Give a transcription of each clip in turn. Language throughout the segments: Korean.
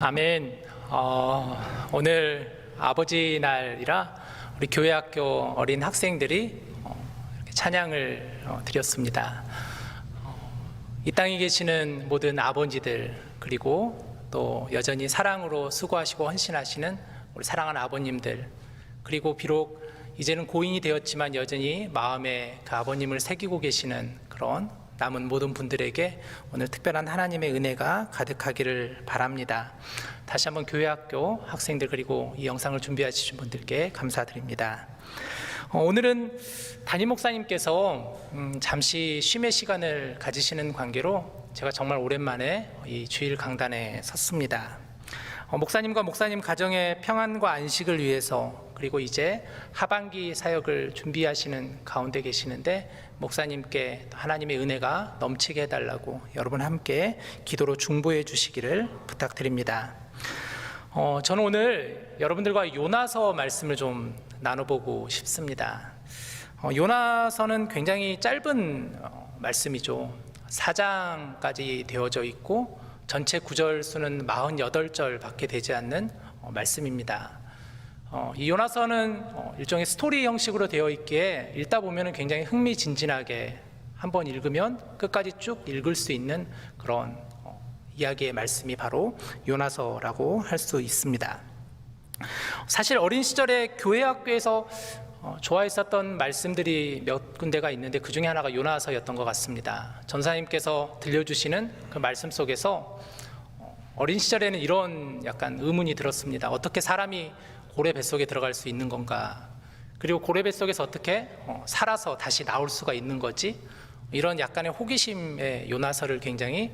아멘. 오늘 아버지 날이라 우리 교회학교 어린 학생들이 이렇게 찬양을 드렸습니다. 이 땅에 계시는 모든 아버지들, 그리고 또 여전히 사랑으로 수고하시고 헌신하시는 우리 사랑하는 아버님들, 그리고 비록 이제는 고인이 되었지만 여전히 마음에 그 아버님을 새기고 계시는 그런 남은 모든 분들에게 오늘 특별한 하나님의 은혜가 가득하기를 바랍니다. 다시 한번 교회학교 학생들, 그리고 이 영상을 준비하신 분들께 감사드립니다. 오늘은 담임 목사님께서 잠시 쉼의 시간을 가지시는 관계로 제가 정말 오랜만에 이 주일 강단에 섰습니다. 목사님과 목사님 가정의 평안과 안식을 위해서, 그리고 이제 하반기 사역을 준비하시는 가운데 계시는데 목사님께 하나님의 은혜가 넘치게 해달라고 여러분 함께 기도로 중보해 주시기를 부탁드립니다. 저는 오늘 여러분들과 요나서 말씀을 좀 나눠보고 싶습니다. 요나서는 굉장히 짧은 말씀이죠. 4장까지 되어져 있고 전체 구절 수는 48절 밖에 되지 않는 말씀입니다. 이 요나서는 일종의 스토리 형식으로 되어 있기에 읽다 보면 굉장히 흥미진진하게 한번 읽으면 끝까지 쭉 읽을 수 있는 그런 이야기의 말씀이 바로 요나서라고 할 수 있습니다. 사실 어린 시절에 교회 학교에서 좋아했었던 말씀들이 몇 군데가 있는데 그 중에 하나가 요나서였던 것 같습니다. 전사님께서 들려주시는 그 말씀 속에서 어린 시절에는 이런 약간 의문이 들었습니다. 어떻게 사람이 고래 뱃속에 들어갈 수 있는 건가? 그리고 고래 뱃속에서 어떻게 살아서 다시 나올 수가 있는 거지? 이런 약간의 호기심의 요나서를 굉장히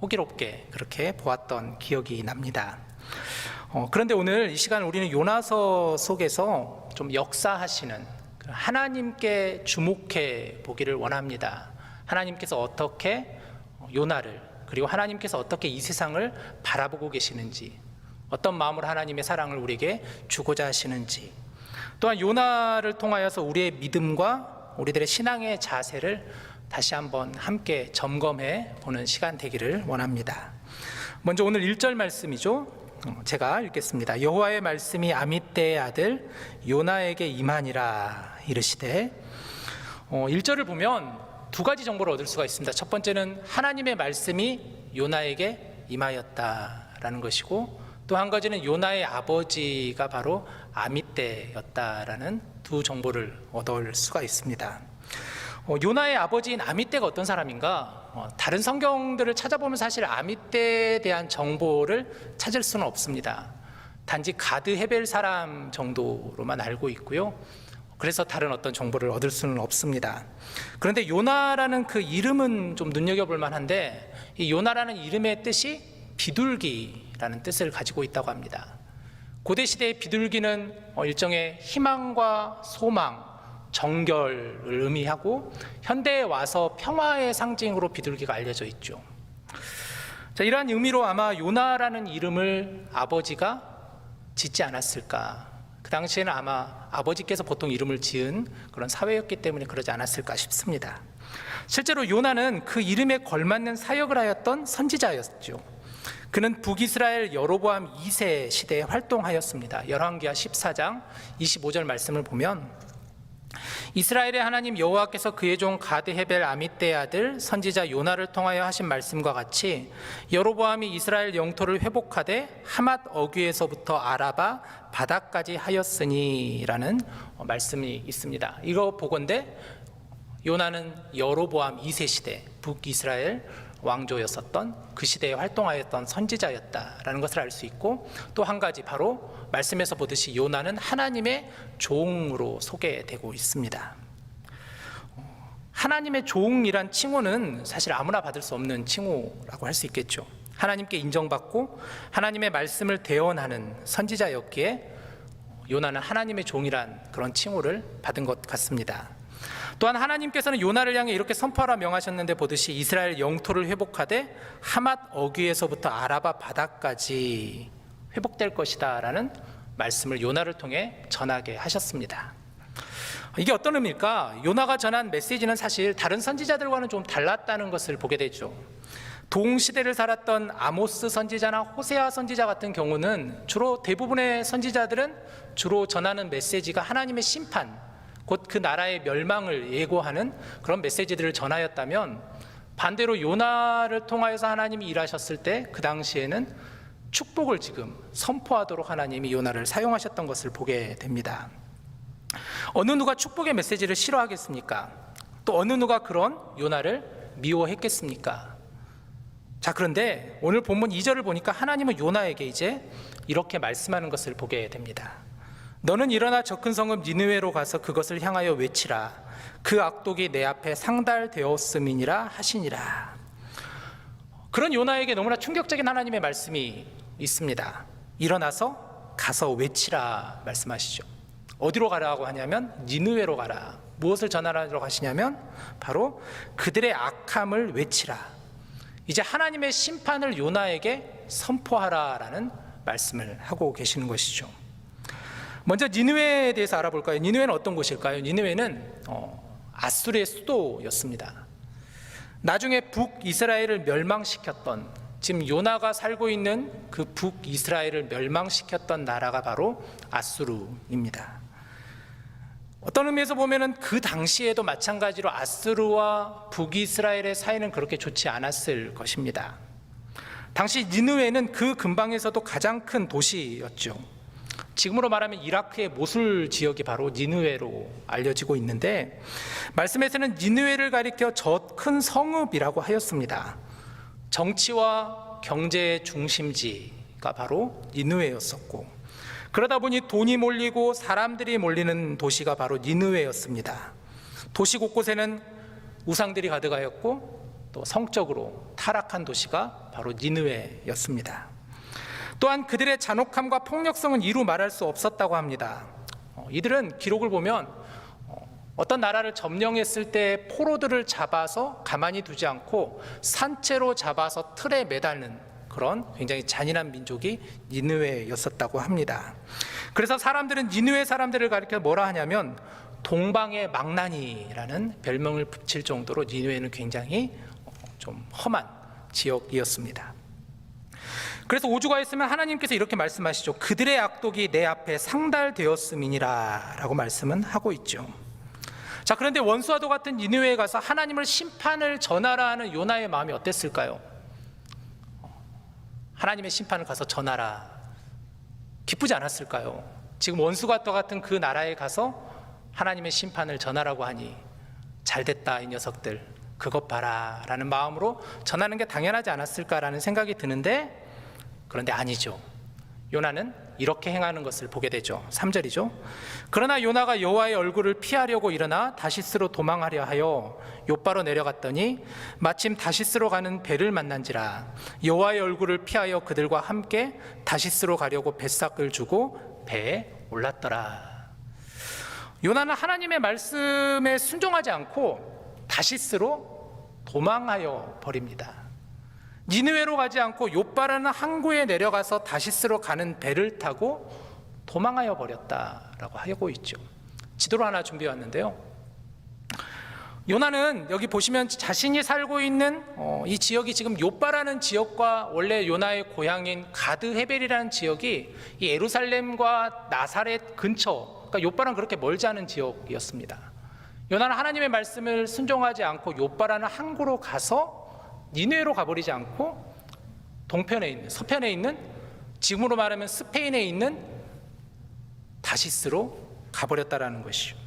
호기롭게 그렇게 보았던 기억이 납니다. 그런데 오늘 이 시간 우리는 요나서 속에서 좀 역사하시는 하나님께 주목해 보기를 원합니다. 하나님께서 어떻게 요나를, 그리고 하나님께서 어떻게 이 세상을 바라보고 계시는지, 어떤 마음으로 하나님의 사랑을 우리에게 주고자 하시는지, 또한 요나를 통하여서 우리의 믿음과 우리들의 신앙의 자세를 다시 한번 함께 점검해 보는 시간 되기를 원합니다. 먼저 오늘 1절 말씀이죠. 제가 읽겠습니다. 여호와의 말씀이 아미떼의 아들 요나에게 임하니라 이르시되, 1절을 보면 두 가지 정보를 얻을 수가 있습니다. 첫 번째는 하나님의 말씀이 요나에게 임하였다라는 것이고, 또 한 가지는 요나의 아버지가 바로 아미떼였다라는 두 정보를 얻을 수가 있습니다. 요나의 아버지인 아미떼가 어떤 사람인가? 다른 성경들을 찾아보면 사실 아미떼에 대한 정보를 찾을 수는 없습니다. 단지 가드 헤벨 사람 정도로만 알고 있고요. 그래서 다른 어떤 정보를 얻을 수는 없습니다. 그런데 요나라는 그 이름은 좀 눈여겨볼 만한데, 이 요나라는 이름의 뜻이 비둘기라는 뜻을 가지고 있다고 합니다. 고대시대의 비둘기는 일종의 희망과 소망, 정결을 의미하고, 현대에 와서 평화의 상징으로 비둘기가 알려져 있죠. 자, 이러한 의미로 아마 요나라는 이름을 아버지가 짓지 않았을까. 그 당시에는 아마 아버지께서 보통 이름을 지은 그런 사회였기 때문에 그러지 않았을까 싶습니다. 실제로 요나는 그 이름에 걸맞는 사역을 하였던 선지자였죠. 그는 북이스라엘 여로보암 2세 시대에 활동하였습니다. 열왕기하 14장 25절 말씀을 보면, 이스라엘의 하나님 여호와께서 그의 종 가드 헤벨 아미떼의 아들 선지자 요나를 통하여 하신 말씀과 같이 여로보암이 이스라엘 영토를 회복하되 하맛 어귀에서부터 아라바 바다까지 하였으니 라는 말씀이 있습니다. 이거 보건대 요나는 여로보암 2세 시대 북이스라엘 왕조였었던 그 시대에 활동하였던 선지자였다라는 것을 알 수 있고, 또 한 가지 바로 말씀에서 보듯이 요나는 하나님의 종으로 소개되고 있습니다. 하나님의 종이란 칭호는 사실 아무나 받을 수 없는 칭호라고 할 수 있겠죠. 하나님께 인정받고 하나님의 말씀을 대언하는 선지자였기에 요나는 하나님의 종이란 그런 칭호를 받은 것 같습니다. 또한 하나님께서는 요나를 향해 이렇게 선포하라 명하셨는데 보듯이 이스라엘 영토를 회복하되 하맛 어귀에서부터 아라바 바다까지 회복될 것이다 라는 말씀을 요나를 통해 전하게 하셨습니다. 이게 어떤 의미일까? 요나가 전한 메시지는 사실 다른 선지자들과는 좀 달랐다는 것을 보게 되죠. 동시대를 살았던 아모스 선지자나 호세아 선지자 같은 경우는 주로 대부분의 선지자들은 주로 전하는 메시지가 하나님의 심판, 곧 그 나라의 멸망을 예고하는 그런 메시지들을 전하였다면, 반대로 요나를 통하여서 하나님이 일하셨을 때 그 당시에는 축복을 지금 선포하도록 하나님이 요나를 사용하셨던 것을 보게 됩니다. 어느 누가 축복의 메시지를 싫어하겠습니까? 또 어느 누가 그런 요나를 미워했겠습니까? 자, 그런데 오늘 본문 2절을 보니까 하나님은 요나에게 이제 이렇게 말씀하는 것을 보게 됩니다. 너는 일어나 저 큰 성읍 니느웨로 가서 그것을 향하여 외치라. 그 악독이 내 앞에 상달되었음이니라 하시니라. 그런 요나에게 너무나 충격적인 하나님의 말씀이 있습니다. 일어나서 가서 외치라 말씀하시죠. 어디로 가라고 하냐면 니느웨로 가라. 무엇을 전하라고 하시냐면 바로 그들의 악함을 외치라. 이제 하나님의 심판을 요나에게 선포하라라는 말씀을 하고 계시는 것이죠. 먼저 니느웨에 대해서 알아볼까요? 니느웨는 어떤 곳일까요? 니느웨는 아수르의 수도였습니다. 나중에 북이스라엘을 멸망시켰던, 지금 요나가 살고 있는 그 북이스라엘을 멸망시켰던 나라가 바로 아수르입니다. 어떤 의미에서 보면은 그 당시에도 마찬가지로 아수르와 북이스라엘의 사이는 그렇게 좋지 않았을 것입니다. 당시 니느웨는 그 근방에서도 가장 큰 도시였죠. 지금으로 말하면 이라크의 모술 지역이 바로 니느웨로 알려지고 있는데, 말씀에서는 니느웨를 가리켜 저 큰 성읍이라고 하였습니다. 정치와 경제의 중심지가 바로 니느웨였었고, 그러다 보니 돈이 몰리고 사람들이 몰리는 도시가 바로 니느웨였습니다. 도시 곳곳에는 우상들이 가득하였고 또 성적으로 타락한 도시가 바로 니느웨였습니다. 또한 그들의 잔혹함과 폭력성은 이루 말할 수 없었다고 합니다. 이들은 기록을 보면 어떤 나라를 점령했을 때 포로들을 잡아서 가만히 두지 않고 산채로 잡아서 틀에 매다는 그런 굉장히 잔인한 민족이 니느웨였었다고 합니다. 그래서 사람들은 니느웨 사람들을 가리켜 뭐라 하냐면 동방의 망나니라는 별명을 붙일 정도로 니느웨는 굉장히 좀 험한 지역이었습니다. 그래서 5주가 있으면 하나님께서 이렇게 말씀하시죠. 그들의 악독이 내 앞에 상달되었음이니라 라고 말씀은 하고 있죠. 자, 그런데 원수와도 같은 니느웨에 가서 하나님을 심판을 전하라 하는 요나의 마음이 어땠을까요? 하나님의 심판을 가서 전하라, 기쁘지 않았을까요? 지금 원수와 또 같은 그 나라에 가서 하나님의 심판을 전하라고 하니 잘됐다 이 녀석들 그것 봐라 라는 마음으로 전하는 게 당연하지 않았을까라는 생각이 드는데, 그런데 아니죠. 요나는 이렇게 행하는 것을 보게 되죠. 3절이죠. 그러나 요나가 여호와의 얼굴을 피하려고 일어나 다시스로 도망하려 하여 욥바로 내려갔더니 마침 다시스로 가는 배를 만난지라. 여호와의 얼굴을 피하여 그들과 함께 다시스로 가려고 뱃삭을 주고 배에 올랐더라. 요나는 하나님의 말씀에 순종하지 않고 다시스로 도망하여 버립니다. 니느웨로 가지 않고 욥바라는 항구에 내려가서 다시스로 가는 배를 타고 도망하여 버렸다라고 하고 있죠. 지도를 하나 준비해 왔는데요. 요나는 여기 보시면 자신이 살고 있는 이 지역이 지금 욥바라는 지역과 원래 요나의 고향인 가드 헤벨이라는 지역이 이 예루살렘과 나사렛 근처, 그러니까 욥바랑 그렇게 멀지 않은 지역이었습니다. 요나는 하나님의 말씀을 순종하지 않고 욥바라는 항구로 가서 니느웨로 가버리지 않고 동편에 있는, 서편에 있는, 지금으로 말하면 스페인에 있는 다시스로 가버렸다라는 것이죠.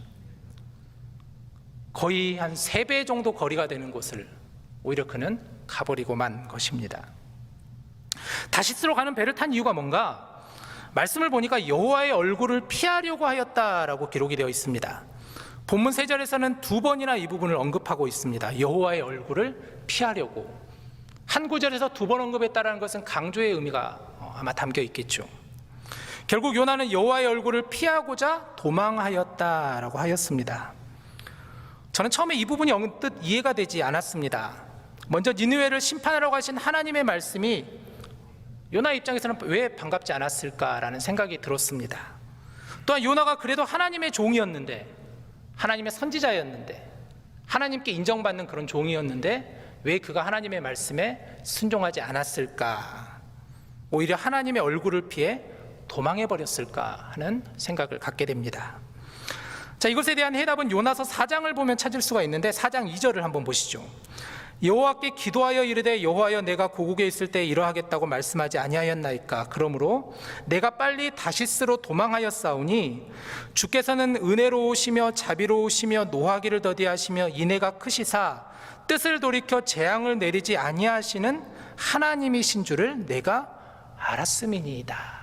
거의 한 3배 정도 거리가 되는 곳을 오히려 그는 가버리고 만 것입니다. 다시스로 가는 배를 탄 이유가 뭔가? 말씀을 보니까 여호와의 얼굴을 피하려고 하였다라고 기록이 되어 있습니다. 본문 3절에서는 2번이나 이 부분을 언급하고 있습니다. 여호와의 얼굴을 피하려고. 한 구절에서 2번 언급했다는 것은 강조의 의미가 아마 담겨 있겠죠. 결국 요나는 여호와의 얼굴을 피하고자 도망하였다라고 하였습니다. 저는 처음에 이 부분이 언뜻 이해가 되지 않았습니다. 먼저 니느웨를 심판하라고 하신 하나님의 말씀이 요나 입장에서는 왜 반갑지 않았을까라는 생각이 들었습니다. 또한 요나가 그래도 하나님의 종이었는데, 하나님의 선지자였는데, 하나님께 인정받는 그런 종이었는데 왜 그가 하나님의 말씀에 순종하지 않았을까? 오히려 하나님의 얼굴을 피해 도망해 버렸을까 하는 생각을 갖게 됩니다. 자, 이것에 대한 해답은 요나서 4장을 보면 찾을 수가 있는데 4장 2절을 한번 보시죠. 여호와께 기도하여 이르되 여호와여 내가 고국에 있을 때 이러하겠다고 말씀하지 아니하였나이까? 그러므로 내가 빨리 다시스로 도망하였사오니 주께서는 은혜로우시며 자비로우시며 노하기를 더디하시며 인애가 크시사 뜻을 돌이켜 재앙을 내리지 아니하시는 하나님이신 줄을 내가 알았음이니이다.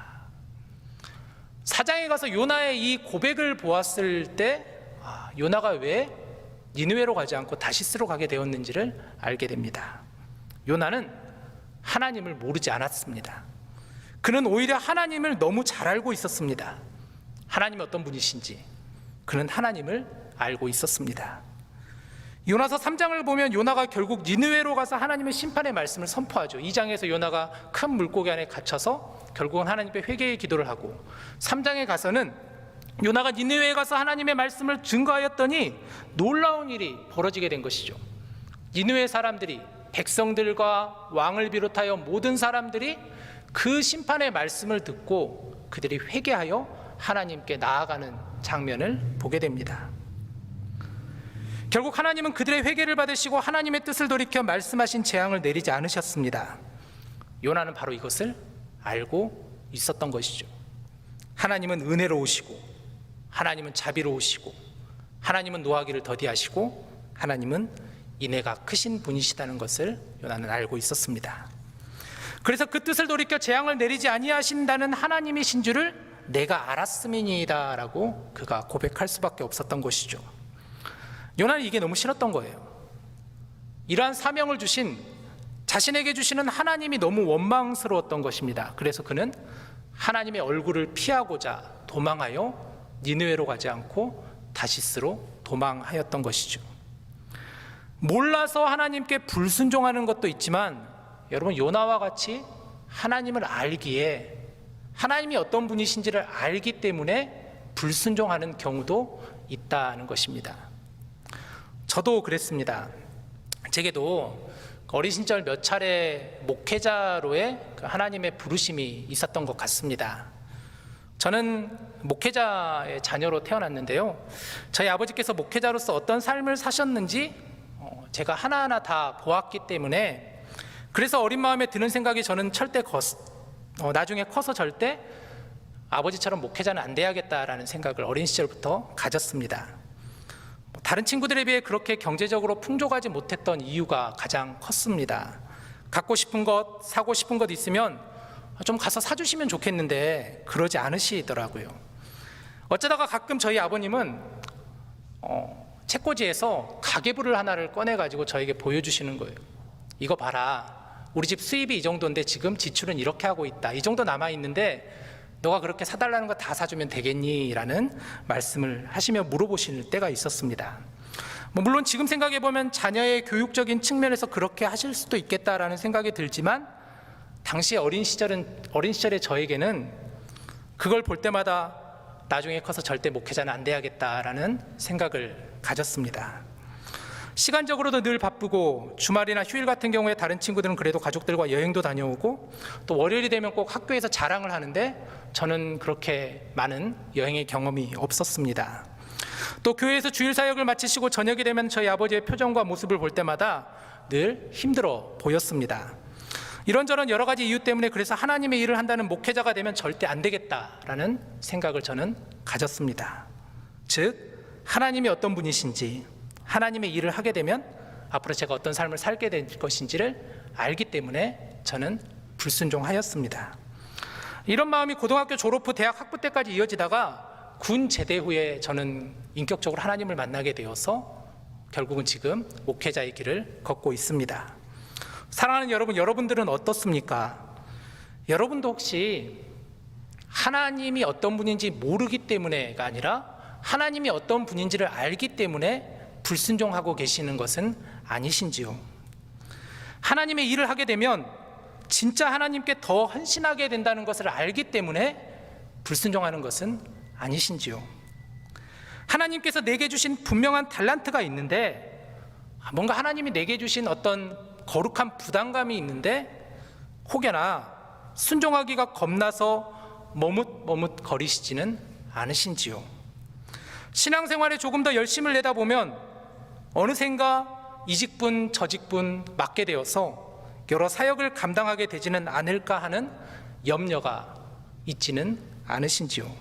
4장에 가서 요나의 이 고백을 보았을 때 요나가 왜 니느웨로 가지 않고 다시스로 가게 되었는지를 알게 됩니다. 요나는 하나님을 모르지 않았습니다. 그는 오히려 하나님을 너무 잘 알고 있었습니다. 하나님이 어떤 분이신지 그는 하나님을 알고 있었습니다. 요나서 3장을 보면 요나가 결국 니느웨로 가서 하나님의 심판의 말씀을 선포하죠. 2장에서 요나가 큰 물고기 안에 갇혀서 결국은 하나님께 회개의 기도를 하고, 3장에 가서는 요나가 니느웨에 가서 하나님의 말씀을 증거하였더니 놀라운 일이 벌어지게 된 것이죠. 니느웨 사람들이, 백성들과 왕을 비롯하여 모든 사람들이 그 심판의 말씀을 듣고 그들이 회개하여 하나님께 나아가는 장면을 보게 됩니다. 결국 하나님은 그들의 회개를 받으시고 하나님의 뜻을 돌이켜 말씀하신 재앙을 내리지 않으셨습니다. 요나는 바로 이것을 알고 있었던 것이죠. 하나님은 은혜로우시고, 하나님은 자비로우시고, 하나님은 노하기를 더디하시고, 하나님은 인애가 크신 분이시다는 것을 요나는 알고 있었습니다. 그래서 그 뜻을 돌이켜 재앙을 내리지 아니하신다는 하나님이신 줄을 내가 알았음이니이다 라고 그가 고백할 수밖에 없었던 것이죠. 요나는 이게 너무 싫었던 거예요. 이러한 사명을 주신, 자신에게 주시는 하나님이 너무 원망스러웠던 것입니다. 그래서 그는 하나님의 얼굴을 피하고자 도망하여 니느웨로 가지 않고 다시스로 도망하였던 것이죠. 몰라서 하나님께 불순종하는 것도 있지만, 여러분, 요나와 같이 하나님을 알기에, 하나님이 어떤 분이신지를 알기 때문에 불순종하는 경우도 있다는 것입니다. 저도 그랬습니다. 제게도 어린 시절 몇 차례 목회자로의 하나님의 부르심이 있었던 것 같습니다. 저는 목회자의 자녀로 태어났는데요, 저희 아버지께서 목회자로서 어떤 삶을 사셨는지 제가 하나하나 다 보았기 때문에, 그래서 어린 마음에 드는 생각이, 저는 절대 나중에 커서 절대 아버지처럼 목회자는 안 돼야겠다라는 생각을 어린 시절부터 가졌습니다. 다른 친구들에 비해 그렇게 경제적으로 풍족하지 못했던 이유가 가장 컸습니다. 갖고 싶은 것, 사고 싶은 것 있으면 좀 가서 사주시면 좋겠는데 그러지 않으시더라고요. 어쩌다가 가끔 저희 아버님은 책꽂이에서 가계부를 하나를 꺼내가지고 저에게 보여주시는 거예요. 이거 봐라, 우리 집 수입이 이 정도인데 지금 지출은 이렇게 하고 있다, 이 정도 남아있는데 너가 그렇게 사달라는 거 다 사주면 되겠니? 라는 말씀을 하시며 물어보실 때가 있었습니다. 물론 지금 생각해보면 자녀의 교육적인 측면에서 그렇게 하실 수도 있겠다라는 생각이 들지만, 당시 어린 시절의 저에게는 그걸 볼 때마다 나중에 커서 절대 목회자는 안 돼야겠다라는 생각을 가졌습니다. 시간적으로도 늘 바쁘고, 주말이나 휴일 같은 경우에 다른 친구들은 그래도 가족들과 여행도 다녀오고, 또 월요일이 되면 꼭 학교에서 자랑을 하는데 저는 그렇게 많은 여행의 경험이 없었습니다. 또 교회에서 주일 사역을 마치시고 저녁이 되면 저희 아버지의 표정과 모습을 볼 때마다 늘 힘들어 보였습니다. 이런저런 여러 가지 이유 때문에, 그래서 하나님의 일을 한다는 목회자가 되면 절대 안 되겠다라는 생각을 저는 가졌습니다. 즉, 하나님이 어떤 분이신지, 하나님의 일을 하게 되면 앞으로 제가 어떤 삶을 살게 될 것인지를 알기 때문에 저는 불순종하였습니다. 이런 마음이 고등학교 졸업 후 대학 학부 때까지 이어지다가 군 제대 후에 저는 인격적으로 하나님을 만나게 되어서 결국은 지금 목회자의 길을 걷고 있습니다. 사랑하는 여러분, 여러분들은 어떻습니까? 여러분도 혹시 하나님이 어떤 분인지 모르기 때문에가 아니라 하나님이 어떤 분인지를 알기 때문에 불순종하고 계시는 것은 아니신지요? 하나님의 일을 하게 되면 진짜 하나님께 더 헌신하게 된다는 것을 알기 때문에 불순종하는 것은 아니신지요? 하나님께서 내게 주신 분명한 달란트가 있는데, 뭔가 하나님이 내게 주신 어떤 거룩한 부담감이 있는데 혹여나 순종하기가 겁나서 머뭇머뭇거리시지는 않으신지요? 신앙생활에 조금 더 열심을 내다 보면 어느샌가 이 직분 저 직분 맡게 되어서 여러 사역을 감당하게 되지는 않을까 하는 염려가 있지는 않으신지요?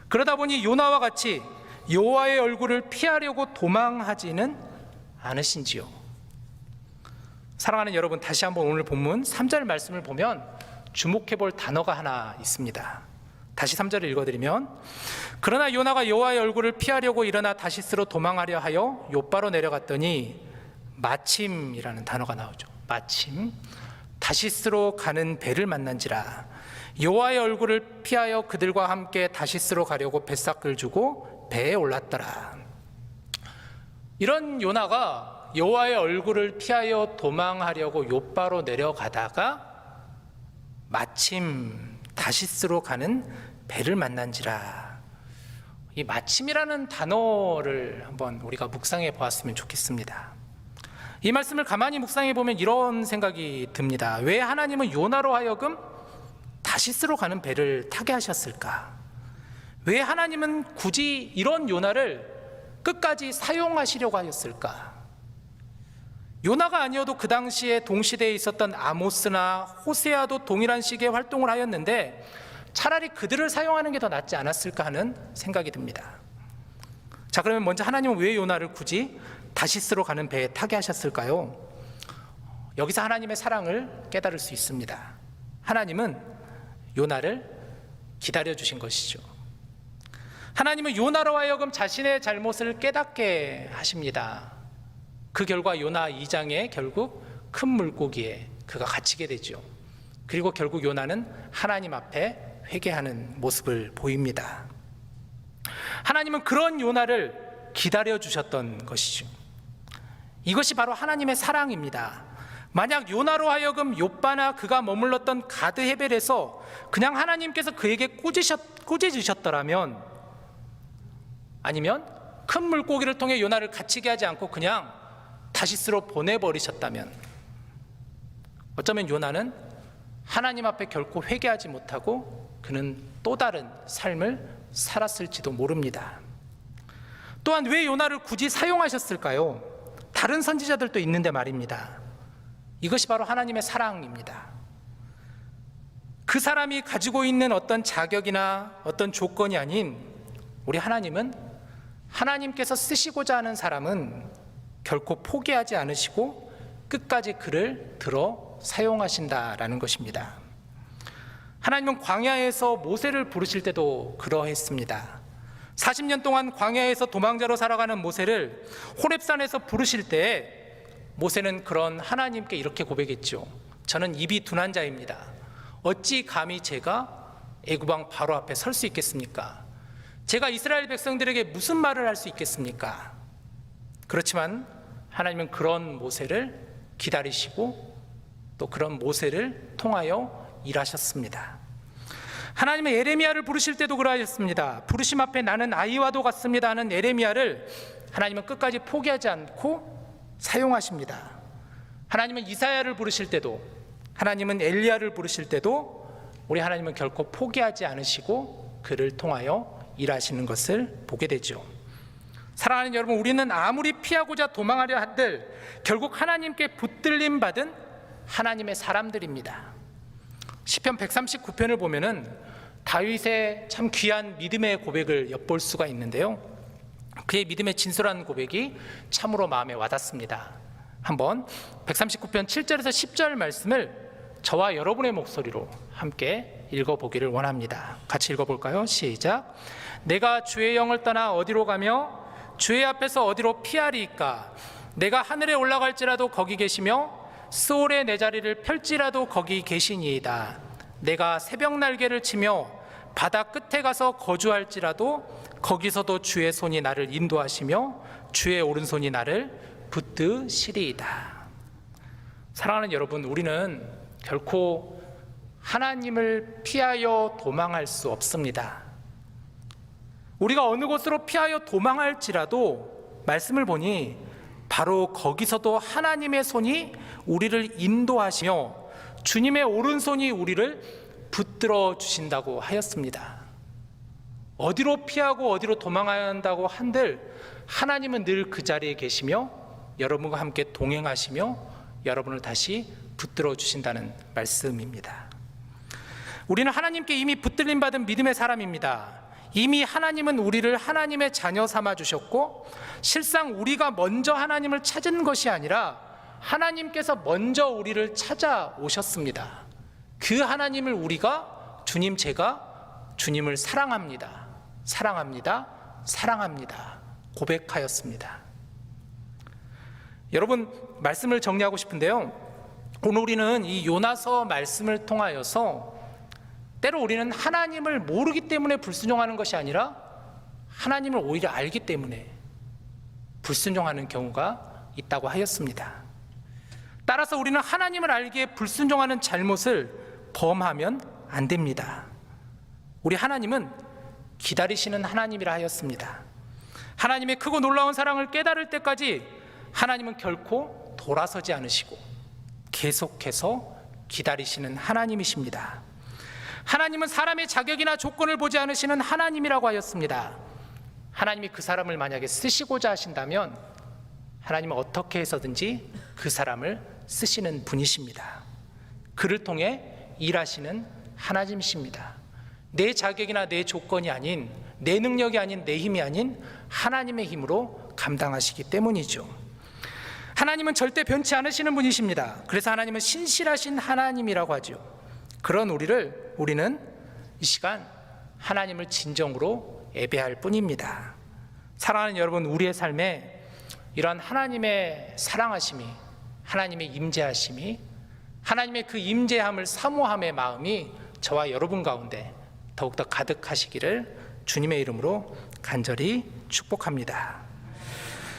그러다 보니 요나와 같이 여호와의 얼굴을 피하려고 도망하지는 않으신지요? 사랑하는 여러분, 다시 한번 오늘 본문 3절 말씀을 보면 주목해 볼 단어가 하나 있습니다. 다시 3절을 읽어드리면, 그러나 요나가 여호와의 얼굴을 피하려고 일어나 다시스로 도망하려 하여 욥바로 내려갔더니, 마침이라는 단어가 나오죠. 마침 다시스로 가는 배를 만난지라. 여호와의 얼굴을 피하여 그들과 함께 다시스로 가려고 뱃삭을 주고 배에 올랐더라. 이런 요나가 여호와의 얼굴을 피하여 도망하려고 욥바로 내려가다가 마침 다시스로 가는 배를 만난지라. 이 마침이라는 단어를 한번 우리가 묵상해 보았으면 좋겠습니다. 이 말씀을 가만히 묵상해 보면 이런 생각이 듭니다. 왜 하나님은 요나로 하여금 다시스로 가는 배를 타게 하셨을까? 왜 하나님은 굳이 이런 요나를 끝까지 사용하시려고 하셨을까? 요나가 아니어도 그 당시에 동시대에 있었던 아모스나 호세아도 동일한 시기에 활동을 하였는데 차라리 그들을 사용하는 게 더 낫지 않았을까 하는 생각이 듭니다. 자, 그러면 먼저 하나님은 왜 요나를 굳이 다시스로 가는 배에 타게 하셨을까요? 여기서 하나님의 사랑을 깨달을 수 있습니다. 하나님은 요나를 기다려 주신 것이죠. 하나님은 요나로 하여금 자신의 잘못을 깨닫게 하십니다. 그 결과 요나 2장에 결국 큰 물고기에 그가 갇히게 되죠. 그리고 결국 요나는 하나님 앞에 회개하는 모습을 보입니다. 하나님은 그런 요나를 기다려 주셨던 것이죠. 이것이 바로 하나님의 사랑입니다. 만약 요나로 하여금 욥바나 그가 머물렀던 가드 헤벨에서 그냥 하나님께서 그에게 꾸짖으셨더라면, 아니면 큰 물고기를 통해 요나를 갇히게 하지 않고 그냥 다시스로 보내버리셨다면, 어쩌면 요나는 하나님 앞에 결코 회개하지 못하고 그는 또 다른 삶을 살았을지도 모릅니다. 또한 왜 요나를 굳이 사용하셨을까요? 다른 선지자들도 있는데 말입니다. 이것이 바로 하나님의 사랑입니다. 그 사람이 가지고 있는 어떤 자격이나 어떤 조건이 아닌, 우리 하나님은 하나님께서 쓰시고자 하는 사람은 결코 포기하지 않으시고 끝까지 그를 들어 사용하신다라는 것입니다. 하나님은 광야에서 모세를 부르실 때도 그러했습니다. 40년 동안 광야에서 도망자로 살아가는 모세를 호렙산에서 부르실 때 모세는 그런 하나님께 이렇게 고백했죠. 저는 입이 둔한 자입니다. 어찌 감히 제가 애굽왕 바로 앞에 설 수 있겠습니까? 제가 이스라엘 백성들에게 무슨 말을 할 수 있겠습니까? 그렇지만 하나님은 그런 모세를 기다리시고 또 그런 모세를 통하여 일하셨습니다. 하나님은 에레미야를 부르실 때도 그러하셨습니다. 부르심 앞에 나는 아이와도 같습니다 하는 에레미야를 하나님은 끝까지 포기하지 않고 사용하십니다. 하나님은 이사야를 부르실 때도, 하나님은 엘리야를 부르실 때도 우리 하나님은 결코 포기하지 않으시고 그를 통하여 일하시는 것을 보게 되죠. 사랑하는 여러분, 우리는 아무리 피하고자 도망하려 한들 결국 하나님께 붙들림 받은 하나님의 사람들입니다. 시편 139편을 보면은 다윗의 참 귀한 믿음의 고백을 엿볼 수가 있는데요, 그의 믿음의 진솔한 고백이 참으로 마음에 와닿습니다. 한번 139편 7절에서 10절 말씀을 저와 여러분의 목소리로 함께 읽어보기를 원합니다. 같이 읽어볼까요? 시작. 내가 주의 영을 떠나 어디로 가며 주의 앞에서 어디로 피하리이까? 내가 하늘에 올라갈지라도 거기 계시며 스올에 내 자리를 펼지라도 거기 계시니이다. 내가 새벽 날개를 치며 바다 끝에 가서 거주할지라도 거기서도 주의 손이 나를 인도하시며 주의 오른손이 나를 붙드시리이다. 사랑하는 여러분, 우리는 결코 하나님을 피하여 도망할 수 없습니다. 우리가 어느 곳으로 피하여 도망할지라도 말씀을 보니 바로 거기서도 하나님의 손이 우리를 인도하시며 주님의 오른손이 우리를 붙들어 주신다고 하였습니다. 어디로 피하고 어디로 도망가야 한다고 한들 하나님은 늘 그 자리에 계시며 여러분과 함께 동행하시며 여러분을 다시 붙들어 주신다는 말씀입니다. 우리는 하나님께 이미 붙들림 받은 믿음의 사람입니다. 이미 하나님은 우리를 하나님의 자녀 삼아 주셨고, 실상 우리가 먼저 하나님을 찾은 것이 아니라 하나님께서 먼저 우리를 찾아오셨습니다. 그 하나님을 우리가 제가 주님을 사랑합니다, 사랑합니다, 사랑합니다 고백하였습니다. 여러분, 말씀을 정리하고 싶은데요, 오늘 우리는 이 요나서 말씀을 통하여서 때로 우리는 하나님을 모르기 때문에 불순종하는 것이 아니라 하나님을 오히려 알기 때문에 불순종하는 경우가 있다고 하였습니다. 따라서 우리는 하나님을 알기에 불순종하는 잘못을 범하면 안 됩니다. 우리 하나님은 기다리시는 하나님이라 하였습니다. 하나님의 크고 놀라운 사랑을 깨달을 때까지 하나님은 결코 돌아서지 않으시고 계속해서 기다리시는 하나님이십니다. 하나님은 사람의 자격이나 조건을 보지 않으시는 하나님이라고 하였습니다. 하나님이 그 사람을 만약에 쓰시고자 하신다면 하나님은 어떻게 해서든지 그 사람을 쓰시는 분이십니다. 그를 통해 일하시는 하나님이십니다. 내 자격이나 내 조건이 아닌, 내 능력이 아닌, 내 힘이 아닌 하나님의 힘으로 감당하시기 때문이죠. 하나님은 절대 변치 않으시는 분이십니다. 그래서 하나님은 신실하신 하나님이라고 하죠. 그런 우리는 이 시간 하나님을 진정으로 예배할 뿐입니다. 사랑하는 여러분, 우리의 삶에 이런 하나님의 사랑하심이, 하나님의 임재하심이, 하나님의 그 임재함을 사모함의 마음이 저와 여러분 가운데 더욱더 가득하시기를 주님의 이름으로 간절히 축복합니다.